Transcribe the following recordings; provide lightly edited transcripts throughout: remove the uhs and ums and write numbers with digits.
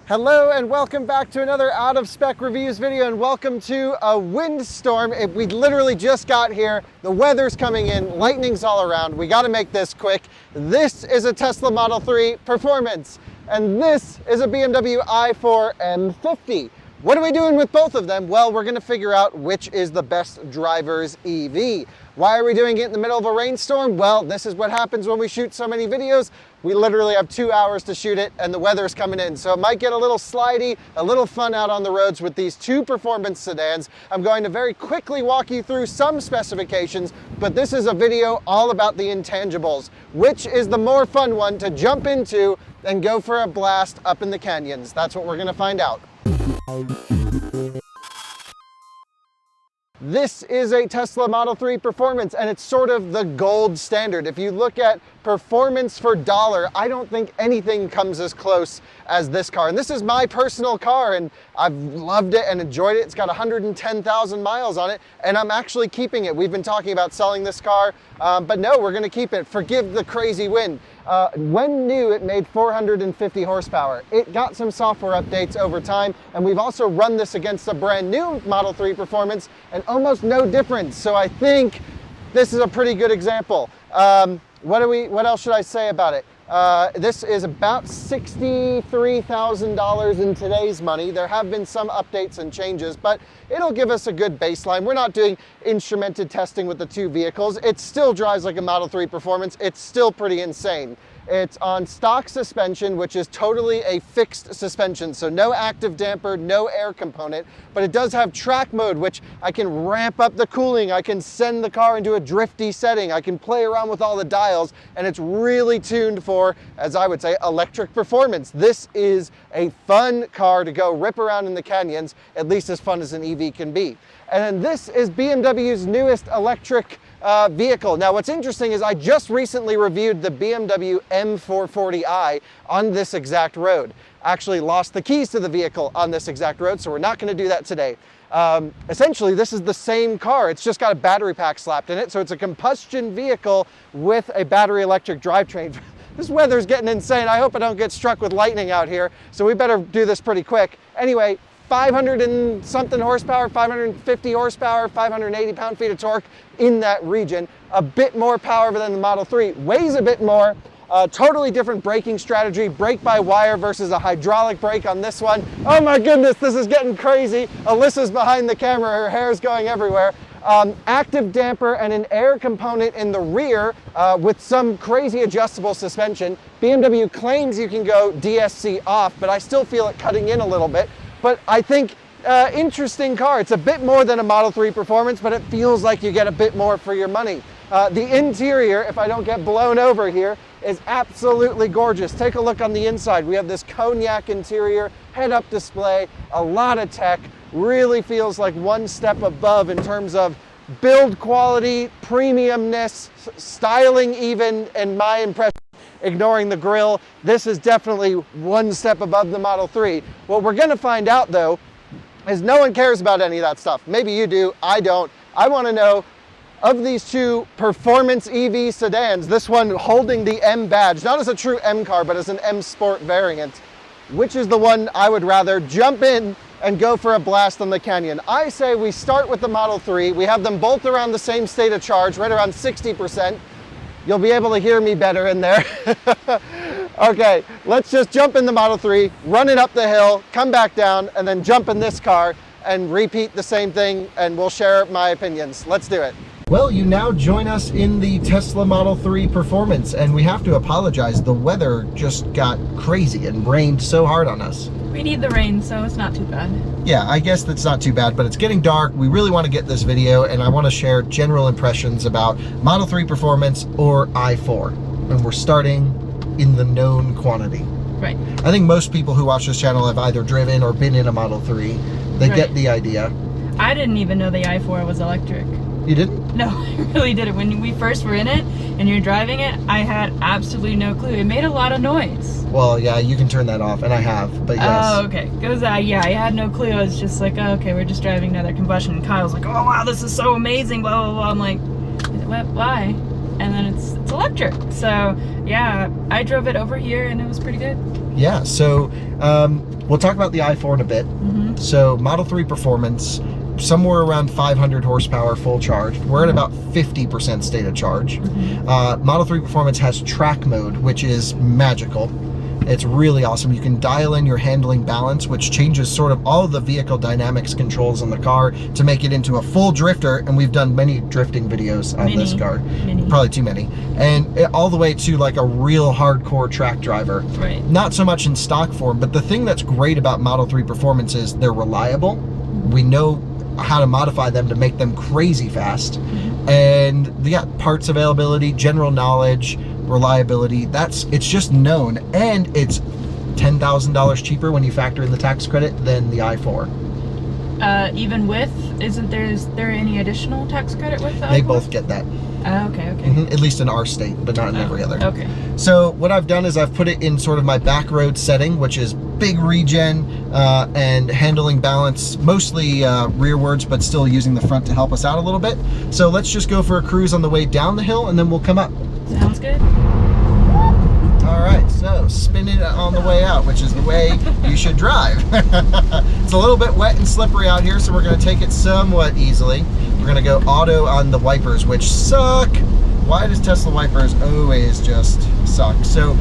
Hello and welcome back to another Out of Spec Reviews video, and welcome to a windstorm. We literally just got here. The weather's coming in, lightning's all around. We got to make this quick. This is a Tesla Model 3 Performance, and this is a BMW i4 M50. What are we doing with both of them? Well, we're going to figure out which is the best driver's EV. Why are we doing it in the middle of a rainstorm? Well, this is what happens when we shoot so many videos. We literally have 2 hours to shoot it and the weather's coming in. So it might get a little slidey, a little fun out on the roads with these two performance sedans. I'm going to very quickly walk you through some specifications, but this is a video all about the intangibles. Which is the more fun one to jump into and go for a blast up in the canyons? That's what we're going to find out. This is a Tesla Model 3 Performance, and it's sort of the gold standard. If you look at performance for dollar, I don't think anything comes as close as this car. And this is my personal car, and I've loved it and enjoyed it. It's got 110,000 miles on it, and I'm actually keeping it. We've been talking about selling this car, but no, we're gonna keep it. Forgive the crazy wind. When new, it made 450 horsepower. It got some software updates over time, and we've also run this against a brand new Model 3 Performance, and almost no difference. So I think this is a pretty good example. What else should I say about it? This is about $63,000 in today's money. There have been some updates and changes, but it'll give us a good baseline. We're not doing instrumented testing with the two vehicles. It still drives like a Model 3 Performance. It's still pretty insane. It's on stock suspension, which is totally a fixed suspension, so no active damper, no air component, but it does have track mode, which I can ramp up the cooling, I can send the car into a drifty setting, I can play around with all the dials, and it's really tuned for, as I would say, electric performance. This is a fun car to go rip around in the canyons, at least as fun as an EV can be. And then this is BMW's newest electric vehicle. Now what's interesting is I just recently reviewed the BMW M440i on this exact road. Actually lost the keys to the vehicle on this exact road, so we're not going to do that today. Essentially this is the same car, it's just got a battery pack slapped in it, so it's a combustion vehicle with a battery electric drivetrain. This weather's getting insane. I hope I don't get struck with lightning out here, so we better do this pretty quick. Anyway, 500 and something horsepower, 550 horsepower, 580 pound-feet of torque in that region. A bit more power than the Model 3, weighs a bit more, totally different braking strategy, brake-by-wire versus a hydraulic brake on this one. Oh my goodness, this is getting crazy. Alyssa's behind the camera, her hair's going everywhere. Active damper and an air component in the rear with some crazy adjustable suspension. BMW claims you can go DSC off, but I still feel it cutting in a little bit. But I think interesting car. It's a bit more than a Model 3 Performance, but it feels like you get a bit more for your money. The interior, if I don't get blown over here, is absolutely gorgeous. Take a look on the inside. We have this cognac interior, head-up display, a lot of tech. Really feels like one step above in terms of build quality, premiumness, styling even, in my impression. Ignoring the grille, this is definitely one step above the Model 3. What we're gonna find out though, is no one cares about any of that stuff. Maybe you do, I don't. I wanna know, of these two performance EV sedans, this one holding the M badge, not as a true M car, but as an M Sport variant, which is the one I would rather jump in and go for a blast on the canyon? I say we start with the Model 3. We have them both around the same state of charge, right around 60%. You'll be able to hear me better in there. Okay, let's just jump in the Model 3, run it up the hill, come back down, and then jump in this car and repeat the same thing, and we'll share my opinions. Let's do it. Well, you now join us in the Tesla Model 3 Performance, and we have to apologize. The weather just got crazy and rained so hard on us. We need the rain, so it's not too bad. Yeah, I guess that's not too bad, but it's getting dark. We really want to get this video, and I want to share general impressions about Model 3 Performance or i4. And we're starting in the known quantity. Right. I think most people who watch this channel have either driven or been in a Model 3. They get the idea. I didn't even know the i4 was electric. You didn't? No, I really didn't. When we first were in it and you're driving it, I had absolutely no clue. It made a lot of noise. Well, yeah, you can turn that off, and I have, but yes. Oh, okay. Because, yeah, I had no clue. I was just like, oh, okay, we're just driving another combustion. And Kyle's like, oh, wow, this is so amazing, blah, blah, blah. I'm like, why? And then it's electric. So, yeah, I drove it over here, and it was pretty good. Yeah, so We'll talk about the i4 in a bit. So Model 3 performance, somewhere around 500 horsepower full charge. We're at about 50% state of charge. Model 3 performance has track mode, which is magical. It's really awesome. You can dial in your handling balance, which changes sort of all of the vehicle dynamics controls in the car to make it into a full drifter. And we've done many drifting videos on this car. Probably too many. And all the way to like a real hardcore track driver. Right. Not so much in stock form, but the thing that's great about Model 3 performance is they're reliable. We know how to modify them to make them crazy fast. And yeah, parts availability, general knowledge, reliability, it's just known, and it's $10,000 cheaper when you factor in the tax credit than the i4. Even with, is there any additional tax credit with the They i4? both get that. Okay. At least in our state, but not in every other. Okay. So what I've done is I've put it in sort of my back road setting, which is big regen and handling balance, mostly rearwards, but still using the front to help us out a little bit. So let's just go for a cruise on the way down the hill, and then we'll come up. Sounds good. All right, so spin it on the way out, which is the way you should drive. It's a little bit wet and slippery out here, so we're going to take it somewhat easily. We're going to go auto on the wipers, which suck. Why does Tesla wipers always just suck? So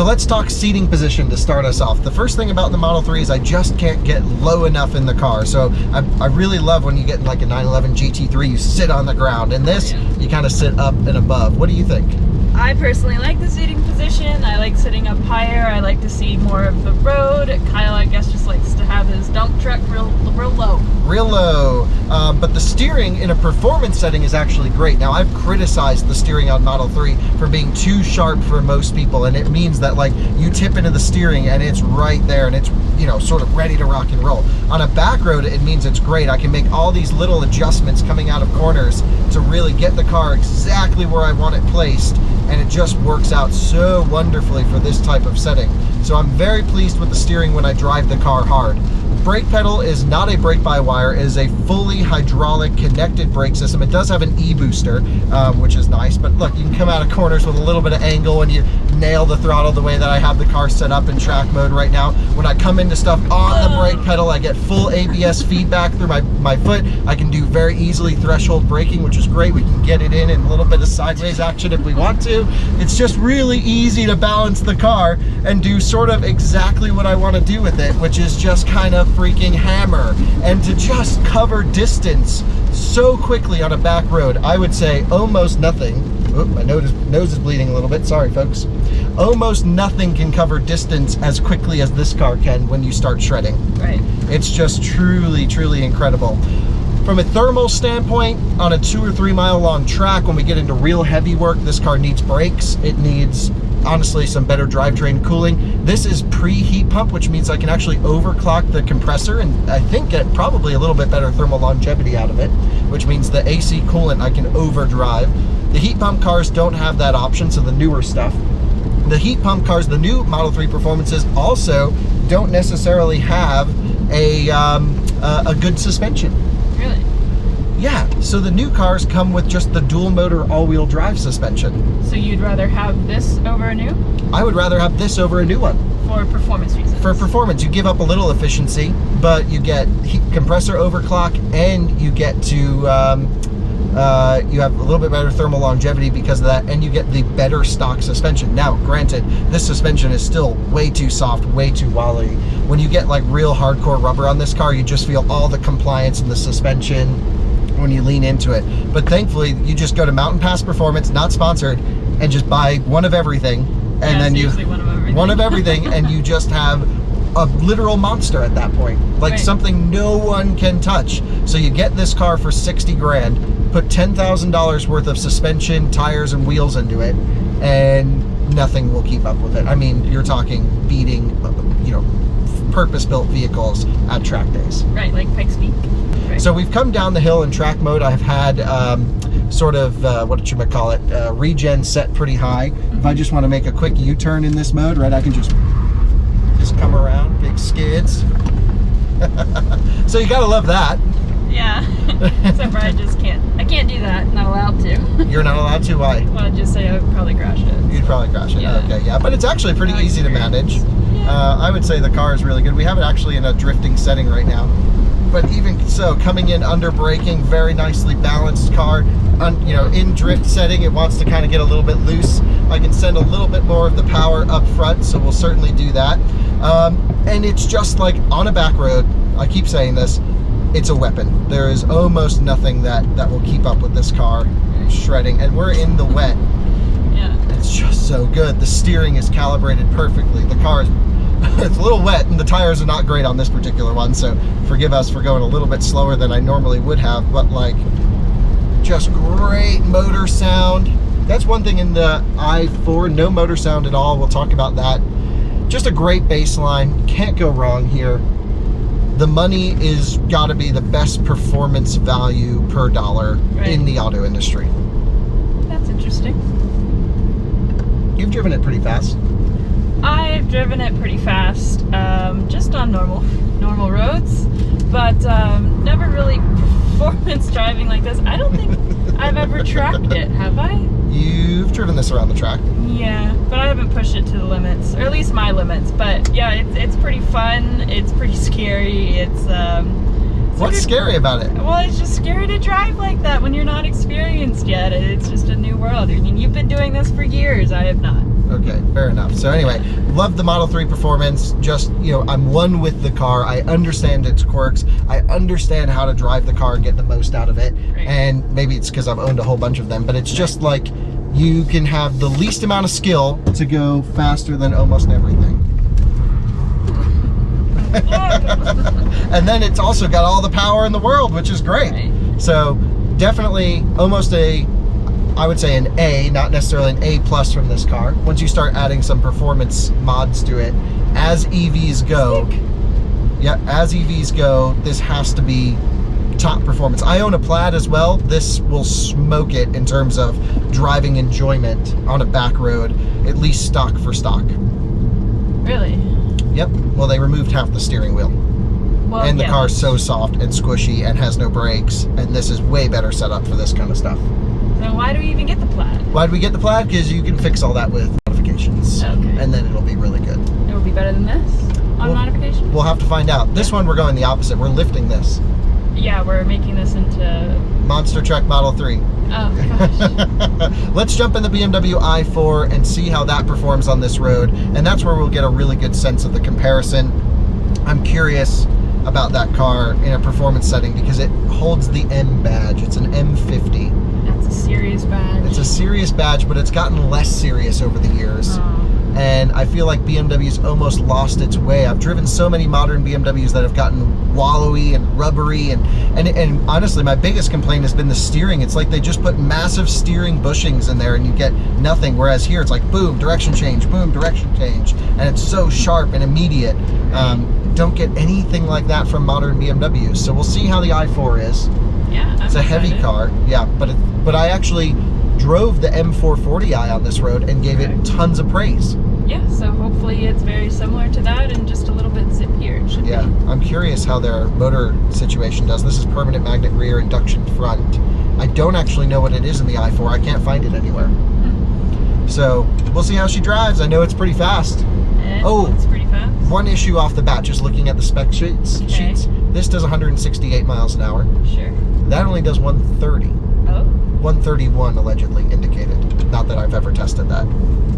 let's talk seating position to start us off. The first thing about the Model 3 is I just can't get low enough in the car. So I really love when you get in like a 911 GT3, you sit on the ground. And this, you kind of sit up and above. What do you think? I personally like the seating position. I like sitting up higher. I like to see more of the road. Kyle, I guess, just likes to have his dump truck real low. Real low. But the steering in a performance setting is actually great. Now, I've criticized the steering on Model 3 for being too sharp for most people, and it means that like you tip into the steering and it's right there, and it's, you know, sort of ready to rock and roll. On a back road, it means it's great. I can make all these little adjustments coming out of corners to really get the car exactly where I want it placed, and it just works out so wonderfully for this type of setting. So I'm very pleased with the steering when I drive the car hard. Brake pedal is not a brake-by-wire. It is a fully hydraulic connected brake system. It does have an e-booster, which is nice, but look, you can come out of corners with a little bit of angle when you nail the throttle the way that I have the car set up in track mode right now. When I come into stuff on the brake pedal, I get full ABS feedback through my foot. I can do very easily threshold braking, which is great. We can get it in a little bit of sideways action if we want to. It's just really easy to balance the car and do sort of exactly what I want to do with it, which is just kind of freaking hammer, and to just cover distance so quickly on a back road. I would say almost nothing. Oh, my nose is bleeding a little bit, sorry folks. Almost nothing can cover distance as quickly as this car can when you start shredding. Right. It's just truly, truly incredible. From a thermal standpoint, on a 2 or 3 mile long track, when we get into real heavy work, this car needs brakes. It needs, honestly, some better drivetrain cooling. This is pre-heat pump, which means I can actually overclock the compressor and I think get probably a little bit better thermal longevity out of it, which means the AC coolant I can overdrive. The heat pump cars don't have that option, so the newer stuff. The heat pump cars, the new Model 3 performances, also don't necessarily have a good suspension. Really? Yeah, so the new cars come with just the dual motor all-wheel drive suspension. So you'd rather have this over a new? I would rather have this over a new one. For performance reasons? For performance, you give up a little efficiency, but you get compressor overclock, and you get to you have a little bit better thermal longevity because of that, and you get the better stock suspension. Now, granted, this suspension is still way too soft, way too wobbly. When you get like real hardcore rubber on this car, you just feel all the compliance in the suspension when you lean into it. But thankfully, you just go to Mountain Pass Performance, not sponsored, and just buy one of everything, and then one of everything, and you just have a literal monster at that point, like something no one can touch. So you get this car for 60 grand, put $10,000 worth of suspension, tires, and wheels into it, and nothing will keep up with it. I mean, you're talking beating, you know, purpose-built vehicles at track days. Right, like Pikes Peak. Right. So we've come down the hill in track mode. I've had sort of, what you might call it, regen set pretty high. If I just want to make a quick U-turn in this mode, right, I can just come around, big skids. So you gotta love that. Yeah, except for I can't do that, not allowed to. You're not allowed to? Why? Well, I'd just say I would probably crash it. You'd probably crash it, yeah. Okay, yeah, but it's actually pretty easy to manage. I would say the car is really good. We have it actually in a drifting setting right now. But even so, coming in under braking, very nicely balanced car. You know, in drift setting, it wants to kind of get a little bit loose. I can send a little bit more of the power up front, so we'll certainly do that. And it's just like on a back road, I keep saying this, it's a weapon. There is almost nothing that will keep up with this car shredding. And we're in the wet. Yeah. It's just so good. The steering is calibrated perfectly. The car is it's a little wet and the tires are not great on this particular one, so forgive us for going a little bit slower than I normally would have, but like just great motor sound. That's one thing in the i4, no motor sound at all. We'll talk about that. Just a great baseline. Can't go wrong here. The money is got to be the best performance value per dollar in the auto industry. That's interesting. You've driven it pretty fast. I've driven it pretty fast, just on normal roads, but never really performance driving like this. I don't think I've ever tracked it, have I? You've driven this around the track. Yeah, but I haven't pushed it to the limits, or at least my limits. But yeah, it's pretty fun. It's pretty scary. It's What's scary about it? Well, it's just scary to drive like that when you're not experienced yet. It's just a new world. I mean, you've been doing this for years. I have not. Okay, fair enough. So anyway, love the Model 3 performance. Just, you know, I'm one with the car. I understand its quirks. I understand how to drive the car and get the most out of it. Right. And maybe it's because I've owned a whole bunch of them, but it's just like you can have the least amount of skill to go faster than almost everything. And then it's also got all the power in the world, which is great. Right. So definitely almost I would say an A, not necessarily an A+ from this car. Once you start adding some performance mods to it, as EVs go, as EVs go, this has to be top performance. I own a Plaid as well. This will smoke it in terms of driving enjoyment on a back road, at least stock for stock. Really? Yep. Well, they removed half the steering wheel. Well, and the car's so soft and squishy and has no brakes, and this is way better set up for this kind of stuff. So why do we even get the Plaid? Why do we get the Plaid? Because you can fix all that with modifications. Okay. And then it'll be really good. It will be better than this on modification? We'll have to find out. This one we're going the opposite. We're lifting this. Yeah, we're making this into Monster Truck Model 3. Oh, gosh. Let's jump in the BMW i4 and see how that performs on this road. And that's where we'll get a really good sense of the comparison. I'm curious about that car in a performance setting because it holds the M badge. It's an M50. That's a serious badge. It's a serious badge, but it's gotten less serious over the years. And I feel like BMW's almost lost its way. I've driven so many modern BMWs that have gotten wallowy and rubbery, and honestly, my biggest complaint has been the steering. It's like they just put massive steering bushings in there and you get nothing, whereas here it's like boom, direction change, and it's so sharp and immediate. Don't get anything like that from modern BMWs. So we'll see how the i4 is. Yeah, it's a heavy car. Yeah, but I actually drove the M440i on this road and gave it tons of praise. Yeah, so hopefully it's very similar to that and just a little bit zippier. It should be. I'm curious how their motor situation does. This is permanent magnet rear, induction front. I don't actually know what it is in the i4. I can't find it anywhere. So we'll see how she drives. I know it's pretty fast. It's pretty fast. One issue off the bat, just looking at the spec sheets. This does 168 miles an hour. Sure. That only does 130. Oh. 131 allegedly indicated. Not that I've ever tested that.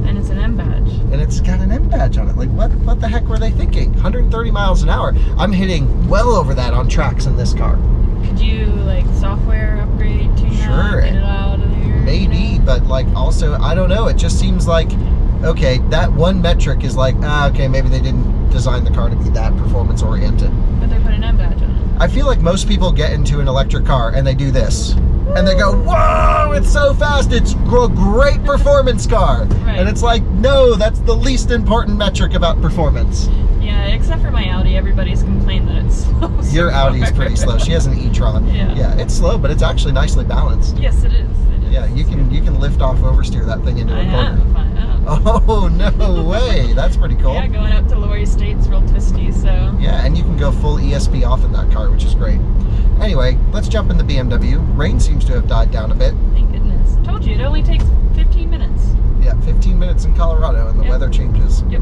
And it's an M badge. And it's got an M badge on it. Like, what the heck were they thinking? 130 miles an hour. I'm hitting well over that on tracks in this car. Could you, like, software upgrade, tune that, get it out of there? Maybe, but, like, also, I don't know. It just seems like, okay, that one metric is like, okay, maybe they didn't design the car to be that performance-oriented. But they put an M badge on it. I feel like most people get into an electric car and they do this. And they go, whoa, it's so fast, it's a great performance car. Right. And it's like, no, that's the least important metric about performance. Yeah, except for my Audi, everybody's complained that it's slow. Your Audi's pretty slow. She has an e-tron. Yeah, it's slow, but it's actually nicely balanced. Yes, it is. Yeah, you can lift off, oversteer that thing into a corner. I have. Oh, no way. That's pretty cool. Yeah, going up to Lower Estate's real twisty, so. Yeah, and you can go full ESP off in that car, which is great. Anyway, let's jump in the BMW. Rain seems to have died down a bit. Thank goodness. Told you, it only takes 15 minutes. Yeah, 15 minutes in Colorado and the weather changes. Yep.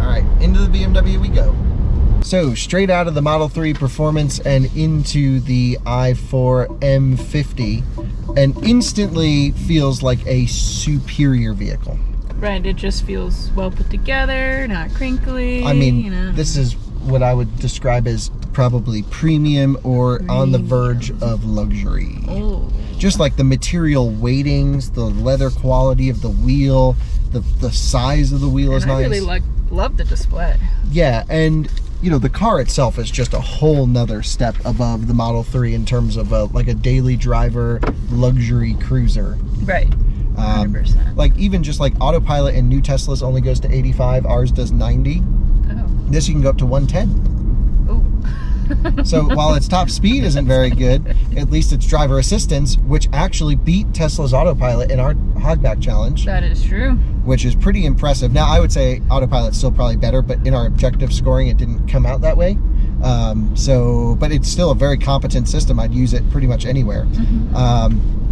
All right, into the BMW we go. So straight out of the Model 3 Performance and into the i4 M50, and instantly feels like a superior vehicle. Right, it just feels well put together, not crinkly. I mean, you know. This is what I would describe as probably premium or on the verge of luxury. Oh. Just like the material weightings, the leather quality of the wheel, the size of the wheel is nice. I really love the display. Yeah, and you know, the car itself is just a whole nother step above the Model 3 in terms of like a daily driver luxury cruiser. Right. 100%. Like even just like autopilot in new Teslas only goes to 85, ours does 90. Oh. This you can go up to 110. Oh. So while its top speed isn't very good, at least its driver assistance, which actually beat Tesla's autopilot in our hogback challenge. That is true. Which is pretty impressive. Now I would say autopilot's still probably better, but in our objective scoring it didn't come out that way. But it's still a very competent system. I'd use it pretty much anywhere.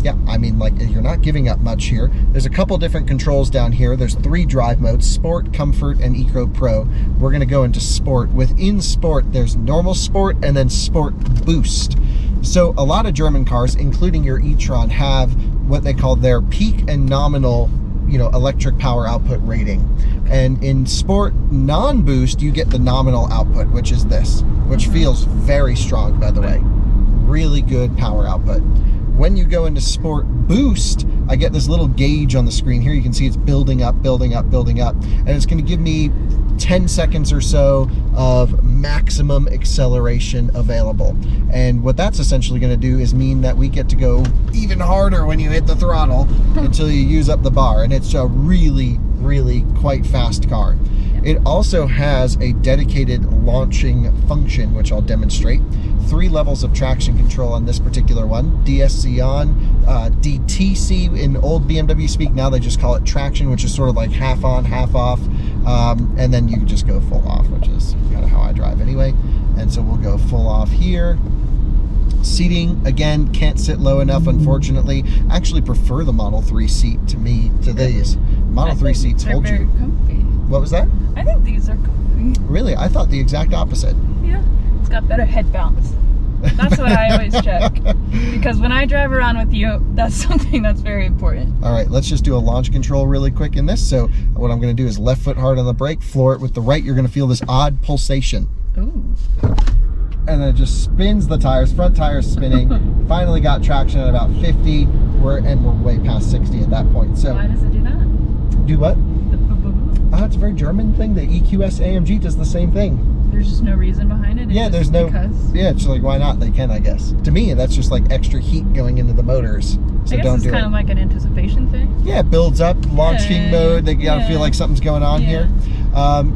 Yeah, I mean, like, you're not giving up much here. There's a couple different controls down here. There's 3 drive modes: Sport, Comfort, and Eco Pro. We're gonna go into Sport. Within Sport, there's Normal Sport and then Sport Boost. So a lot of German cars, including your e-tron, have what they call their peak and nominal, you know, electric power output rating. And in Sport non-boost, you get the nominal output, which is this, which feels very strong, by the way. Really good power output. When you go into Sport Boost, I get this little gauge on the screen here. You can see it's building up, building up, building up. And it's going to give me 10 seconds or so of maximum acceleration available. And what that's essentially going to do is mean that we get to go even harder when you hit the throttle until you use up the bar. And it's a really, really quite fast car. It also has a dedicated launching function, which I'll demonstrate. 3 levels of traction control on this particular one. DSC on, DTC in old BMW speak. Now they just call it traction, which is sort of like half on, half off. And then you can just go full off, which is kind of how I drive anyway. And so we'll go full off here. Seating, again, can't sit low enough, unfortunately. I actually prefer the Model 3 seat to these. Model 3 seats hold you. They're very comfy. What was that? I think these are comfy. Really? I thought the exact opposite. Yeah. It's got better head bounce. That's what I always check. Because when I drive around with you, that's something that's very important. All right, let's just do a launch control really quick in this. So what I'm going to do is left foot hard on the brake, floor it with the right. You're going to feel this odd pulsation. Ooh. And then it just spins the tires, front tires spinning. Finally got traction at about 50. We're way past 60 at that point. So why does it do that? Do what? It's a very German thing. The EQS AMG does the same thing. There's just no reason behind it? Yeah, there's no... Because? Yeah, it's like, why not? They can, I guess. To me, that's just like extra heat going into the motors. So I guess it's kind of like an anticipation thing. Yeah, it builds up, launching mode. They gotta feel like something's going on here.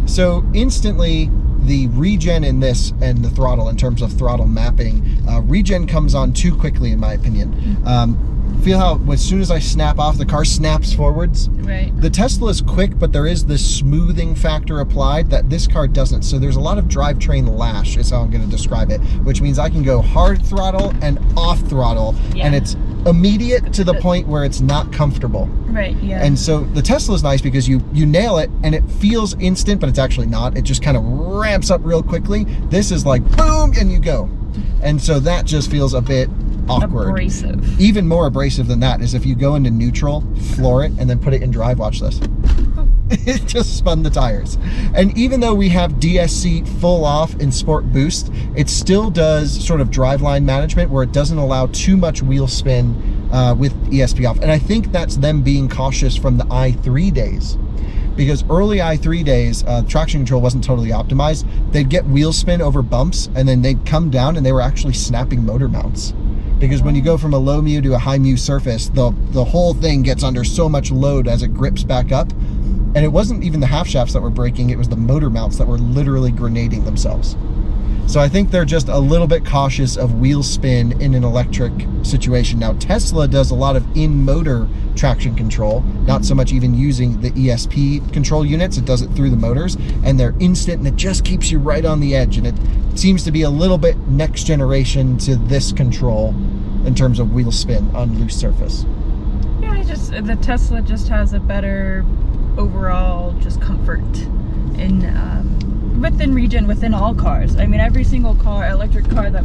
So instantly, the regen in this and the throttle, in terms of throttle mapping, regen comes on too quickly, in my opinion. Feel how as soon as I snap off, the car snaps forwards. Right. The Tesla is quick, but there is this smoothing factor applied that this car doesn't. So there's a lot of drivetrain lash, is how I'm going to describe it, which means I can go hard throttle and off throttle, and it's immediate to the point where it's not comfortable. Right, yeah. And so the Tesla is nice because you nail it and it feels instant, but it's actually not. It just kind of ramps up real quickly. This is like boom and you go. And so that just feels a bit awkward. Abrasive. Even more abrasive than that is if you go into neutral, floor it, and then put it in drive. Watch this. It just spun the tires. And even though we have DSC full off in Sport Boost, it still does sort of driveline management where it doesn't allow too much wheel spin with ESP off. And I think that's them being cautious from the i3 days. Because early i3 days, traction control wasn't totally optimized. They'd get wheel spin over bumps, and then they'd come down and they were actually snapping motor mounts. Because when you go from a low mu to a high mu surface, the whole thing gets under so much load as it grips back up. And it wasn't even the half shafts that were breaking, it was the motor mounts that were literally grenading themselves. So I think they're just a little bit cautious of wheel spin in an electric situation. Now Tesla does a lot of in-motor traction control, not so much even using the ESP control units. It does it through the motors, and they're instant, and it just keeps you right on the edge. And it seems to be a little bit next generation to this control in terms of wheel spin on loose surface. Yeah, the Tesla just has a better overall just comfort. within region, within all cars. I mean, every single car, electric car that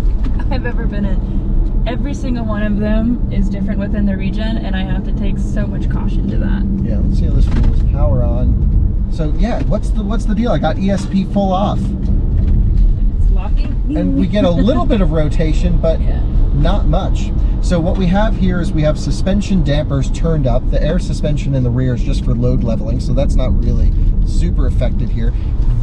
I've ever been in, every single one of them is different within the region, and I have to take so much caution to that. Yeah, let's see how this wheel is power on. So yeah, what's the deal? I got ESP full off. It's locking. And we get a little bit of rotation, but yeah, not much. So what we have here is we have suspension dampers turned up. The air suspension in the rear is just for load leveling, so that's not really super affected here.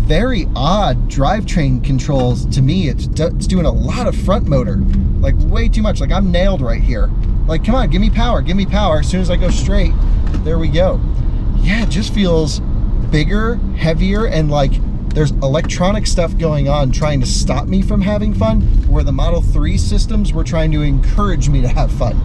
Very odd drivetrain controls to me. It's doing a lot of front motor, like way too much. Like I'm nailed right here. Like, come on, give me power, give me power. As soon as I go straight, there we go. Yeah, it just feels bigger, heavier, and like there's electronic stuff going on trying to stop me from having fun, where the Model 3 systems were trying to encourage me to have fun.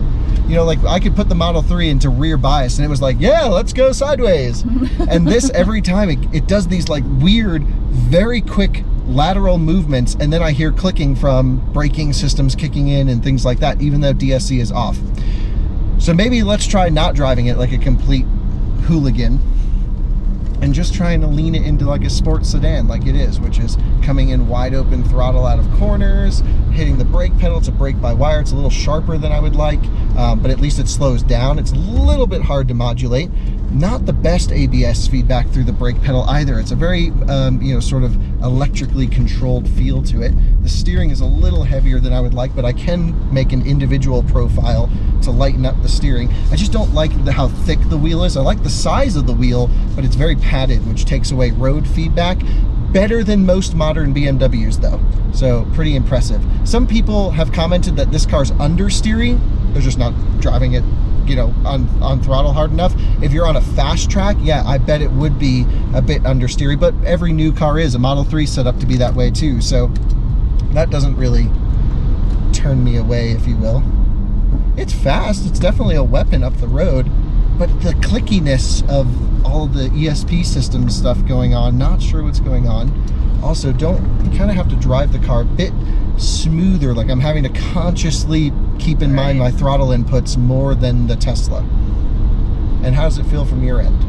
You know, like I could put the Model 3 into rear bias and it was like, yeah, let's go sideways. And this, every time it does these like weird, very quick lateral movements, and then I hear clicking from braking systems kicking in and things like that, even though DSC is off. So maybe let's try not driving it like a complete hooligan and just trying to lean it into like a sports sedan like it is, which is coming in wide open throttle out of corners, hitting the brake pedal. It's a brake by wire. It's a little sharper than I would like, but at least it slows down. It's a little bit hard to modulate. Not the best ABS feedback through the brake pedal either. It's a very, you know, sort of electrically controlled feel to it. The steering is a little heavier than I would like, but I can make an individual profile to lighten up the steering. I just don't like how thick the wheel is. I like the size of the wheel, but it's very padded, which takes away road feedback. Better than most modern BMWs though, so pretty impressive. Some people have commented that this car's understeering. They're just not driving it, you know, on throttle hard enough. If you're on a fast track, yeah, I bet it would be a bit understeery, but every new car is. A Model 3 set up to be that way too, so that doesn't really turn me away, if you will. It's fast, it's definitely a weapon up the road, but the clickiness of all of the ESP system stuff going on, not sure what's going on. Also, you kind of have to drive the car a bit smoother, like I'm having to consciously keep in mind my throttle inputs more than the Tesla. And how does it feel from your end?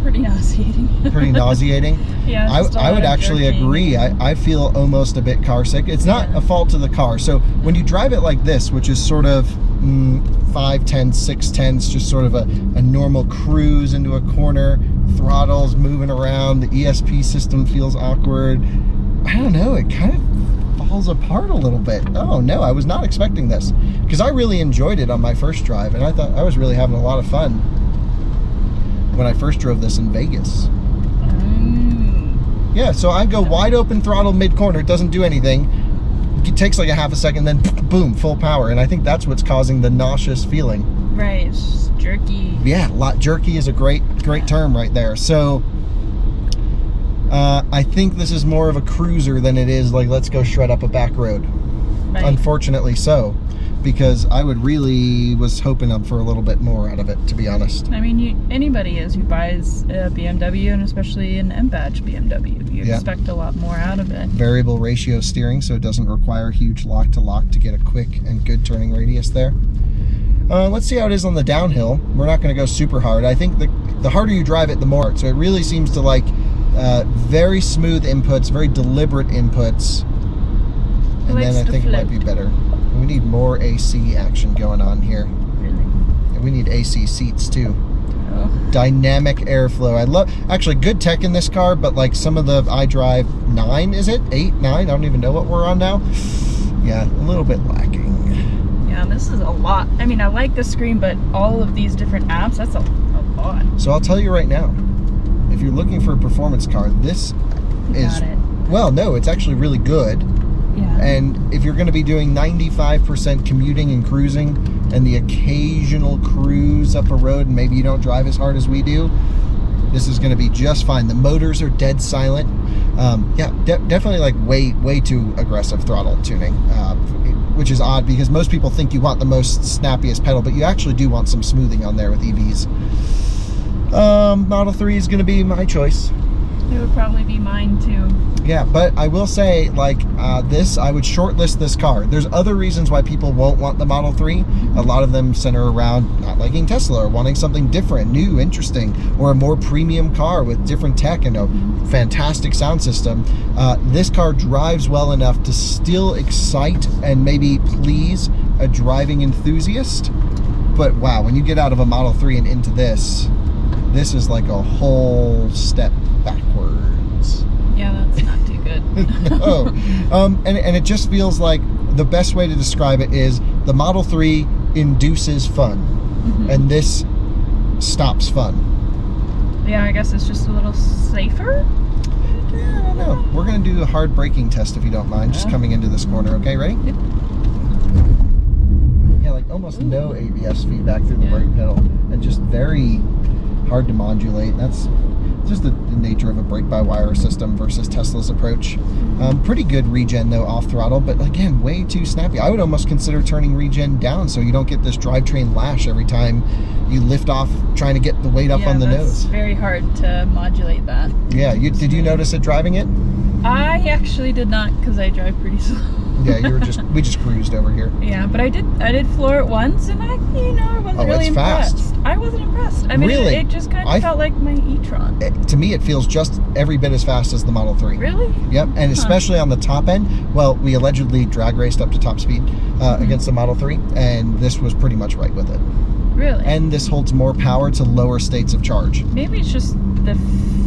Pretty nauseating. Pretty nauseating? Yeah, I would actually agree. I feel almost a bit car sick. It's not a fault to the car. So when you drive it like this, which is sort of 5/10, 6/10, just sort of a normal cruise into a corner, throttles moving around, the ESP system feels awkward. I don't know, it kind of falls apart a little bit. Oh no, I was not expecting this, because I really enjoyed it on my first drive, and I thought I was really having a lot of fun when I first drove this in Vegas. Yeah, so I go wide open throttle mid-corner, it doesn't do anything. It takes like a half a second, then boom, full power. And I think that's what's causing the nauseous feeling. Right, it's just jerky. Yeah, jerky is a great term right there. So I think this is more of a cruiser than it is like, let's go shred up a back road. Right. Unfortunately so, because I was hoping up for a little bit more out of it, to be honest. I mean, anybody who buys a BMW, and especially an M-badge BMW, you expect a lot more out of it. Variable ratio steering, so it doesn't require huge lock to get a quick and good turning radius there. Let's see how it is on the downhill. We're not going to go super hard. I think the harder you drive it, the more. So it really seems to like very smooth inputs, very deliberate inputs. And then I think it might be better. We need more AC action going on here. Really? And we need AC seats too. Oh. Dynamic airflow. I love, actually good tech in this car, but like some of the iDrive 9, is it? 8, 9? I don't even know what we're on now. Yeah, a little bit lacking. Yeah, this is a lot. I mean, I like the screen, but all of these different apps, that's a lot. So I'll tell you right now, if you're looking for a performance car, this is, well, no, it's actually really good. Yeah. And if you're going to be doing 95% commuting and cruising and the occasional cruise up a road, and maybe you don't drive as hard as we do, this is going to be just fine. The motors are dead silent. Yeah, definitely like way too aggressive throttle tuning, which is odd because most people think you want the most snappiest pedal, but you actually do want some smoothing on there with EVs. Model 3 is going to be my choice. It would probably be mine too. Yeah, but I will say, like, this, I would shortlist this car. There's other reasons why people won't want the Model 3. A lot of them center around not liking Tesla or wanting something different, new, interesting, or a more premium car with different tech and a fantastic sound system. This car drives well enough to still excite and maybe please a driving enthusiast. But wow, when you get out of a Model 3 and into this is like a whole step backwards. Yeah, that's not too good. No. And it just feels like the best way to describe it is the Model 3 induces fun, and this stops fun. Yeah, I guess it's just a little safer. Yeah, I don't know. We're going to do a hard braking test if you don't mind, just coming into this corner. Okay, ready? Yep. Yeah, like almost no ABS feedback through the brake pedal, and just very hard to modulate. That's just the nature of a brake-by-wire system versus Tesla's approach. Pretty good regen though off throttle, but again, way too snappy. I would almost consider turning regen down so you don't get this drivetrain lash every time you lift off trying to get the weight up on the nose. It's very hard to modulate that. Yeah, did you notice it driving it? I actually did not, because I drive pretty slow. Yeah, we just cruised over here. Yeah, but I did floor it once, and I wasn't really it's impressed. fast. I wasn't impressed. I mean, Really? it just kind of felt like my e-tron. To me, it feels just every bit as fast as the Model 3. Really? Yep, and especially on the top end. Well, we allegedly drag raced up to top speed against the Model 3, and this was pretty much right with it. Really? And this holds more power to lower states of charge. Maybe it's just the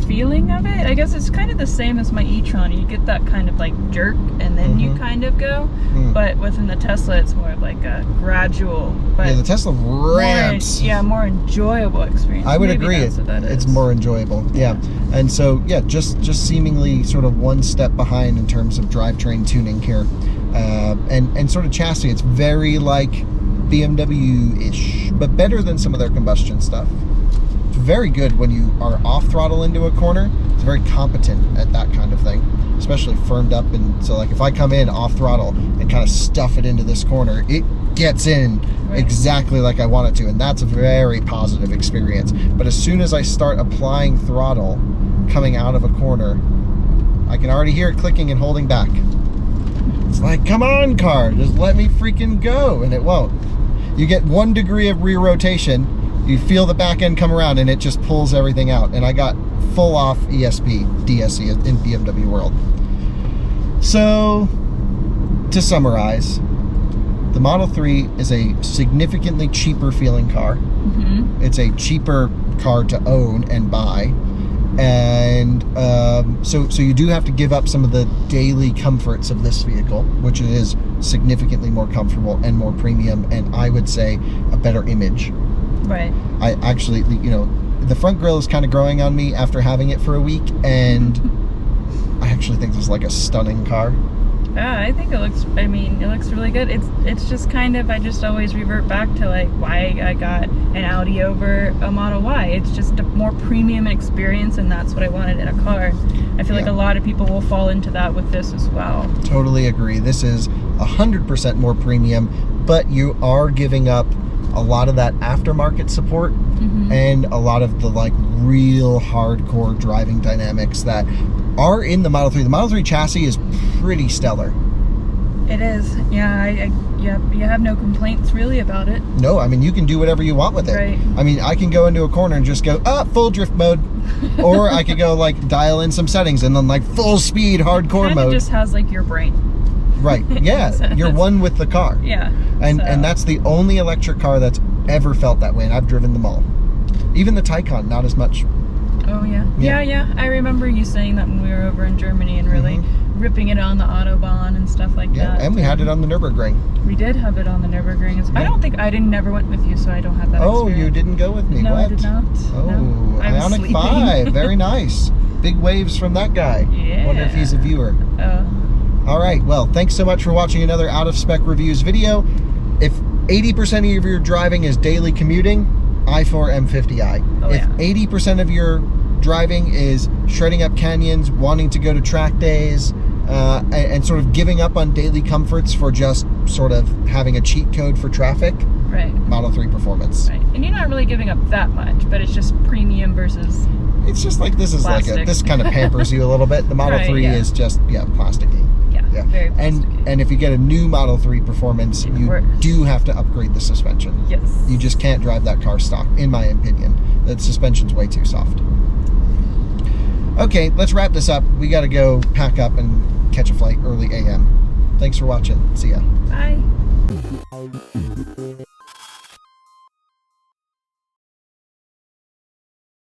feeling of it. I guess it's kind of the same as my e-tron. You get that kind of like jerk, and then you kind of go. But within the Tesla, it's more of like a gradual. But Yeah, the Tesla ramps. more enjoyable experience. I would Maybe agree. that's what that It's is. more enjoyable. Yeah. And so, yeah, just seemingly sort of one step behind in terms of drivetrain tuning here. And sort of chassis, it's very like BMW-ish, but better than some of their combustion stuff. It's very good when you are off throttle into a corner. It's very competent at that kind of thing, especially firmed up. And so like if I come in off throttle and kind of stuff it into this corner, it gets in exactly like I want it to, and that's a very positive experience. But as soon as I start applying throttle coming out of a corner, I can already hear it clicking and holding back. It's like, come on, car, just let me freaking go, and it won't. You get 1 degree of rear rotation, you feel the back end come around, and it just pulls everything out. And I got full off ESP, DSE in BMW world. So, to summarize, the Model 3 is a significantly cheaper feeling car. It's a cheaper car to own and buy. And so you do have to give up some of the daily comforts of this vehicle, which is significantly more comfortable and more premium, and I would say a better image. Right. I actually, the front grille is kind of growing on me after having it for a week, and I actually think this is like a stunning car. Yeah, I think it looks really good. It's just kind of, I just always revert back to like why I got an Audi over a Model Y. It's just a more premium experience, and that's what I wanted in a car. I feel like a lot of people will fall into that with this as well. Totally agree. This is 100% more premium, but you are giving up a lot of that aftermarket support and a lot of the like real hardcore driving dynamics that are in the Model 3. The Model 3 chassis is pretty stellar. It is. Yeah, you have no complaints really about it. No, I mean, you can do whatever you want with it. Right. I mean, I can go into a corner and just go, full drift mode. Or I could go like dial in some settings and then like full speed hardcore mode. It just has like your brain. Right. Yeah. You're one with the car. Yeah. And that's the only electric car that's ever felt that way, and I've driven them all. Even the Taycan, not as much. Oh yeah. Yeah. I remember you saying that when we were over in Germany and really ripping it on the Autobahn and stuff like that. Yeah, and we had it on the Nürburgring. We did have it on the Nürburgring. I never went with you, so I don't have that experience. You didn't go with me? No, what? I did not. Oh, no. Ioniq 5. Very nice. Big waves from that guy. Yeah. Wonder if he's a viewer. All right, well, thanks so much for watching another Out of Spec Reviews video. If 80% of your driving is daily commuting, i4 M50i. If 80% of your driving is shredding up canyons, wanting to go to track days, and sort of giving up on daily comforts for just sort of having a cheat code for traffic, right. Model 3 performance. Right. And you're not really giving up that much, but it's just premium versus It's just like, this is Plastic. this kind of pampers you a little bit. The Model Right, 3 yeah. is just, plasticky. Yeah, very plasticky. And if you get a new Model 3 Performance, Even you worse. do have to upgrade the suspension. Yes. You just can't drive that car stock, in my opinion. That suspension's way too soft. Okay, let's wrap this up. We got to go pack up and catch a flight early AM. Thanks for watching. See ya. Bye.